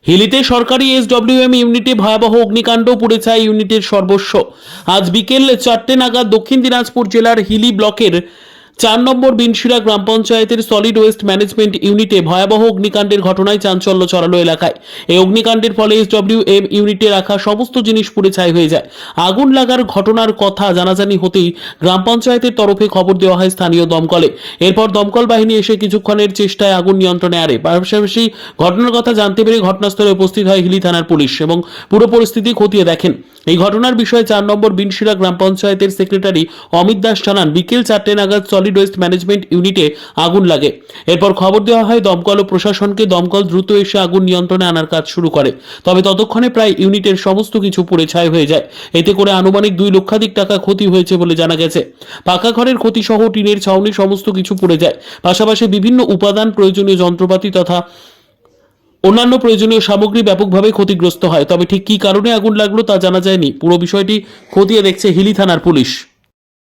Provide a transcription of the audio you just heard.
হিলিতে সরকারি এসডব্লিউএম ইউনিটে ভয়াবহ অগ্নিকাণ্ড, পুড়ে ছাই ইউনিটের সর্বস্ব। আজ বিকেল 4টে নাগাদ দক্ষিণ দিনাজপুর জেলার হিলি ব্লকের 4 নম্বর বিনশিরা গ্রাম পঞ্চায়েতের সলিড ওয়েস্ট ম্যানেজমেন্ট ইউনিটে ভয়াবহ অগ্নিকাণ্ডের ঘটনায় চাঞ্চল্য ছড়ালো এলাকায়। এই অগ্নিকাণ্ডের ফলে এসডব্লিউএম ইউনিটে রাখা সমস্ত জিনিস পুড়ে ছাই হয়ে যায়। আগুন লাগার ঘটনার কথা জানাজানি হতেই গ্রাম পঞ্চায়েতের তরফে খবর দেওয়া হয় স্থানীয় দমকলে। এরপর দমকল বাহিনী এসে কিছুক্ষণের চেষ্টায় আগুন নিয়ন্ত্রণে আনে। পাশাপাশি ঘটনার কথা জানতে পেরে ঘটনাস্থলে উপস্থিত হয় হিলি থানার পুলিশ এবং পুরো পরিস্থিতি খতিয়ে দেখেন। এই ঘটনার বিষয়ে 4 নম্বর বিনশিরা গ্রাম পঞ্চায়েতের সেক্রেটারি অমিত দাস জানান, বিকেল 4টে নাগাদ সলিড ওয়েস্ট ম্যানেজমেন্ট ইউনিটে আগুন লাগে। এরপর খবর দেওয়া হয় দমকল ও প্রশাসনকে। দমকল দ্রুত এসে আগুন নিয়ন্ত্রণে আনার কাজ শুরু করে। তবে ততক্ষণে প্রায় ইউনিটের সমস্ত কিছু পুড়ে ছাই হয়ে যায়। এতে করে আনুমানিক 2 লক্ষাধিক টাকা ক্ষতি হয়েছে বলে জানা গেছে। পাকা ঘরের ক্ষতি সহ টিনের ছাউনি সমস্ত কিছু পুড়ে যায়। পাশাপাশি বিভিন্ন উপাদান, প্রয়োজনীয় যন্ত্রপাতি তথা অন্যান্য প্রয়োজনীয় সামগ্রী ব্যাপকভাবে ক্ষতিগ্রস্ত হয়। তবে ঠিক কী কারণে আগুন লাগলো তা জানা যায়নি। পুরো বিষয়টি খতিয়ে দেখছে হিলি থানার পুলিশ।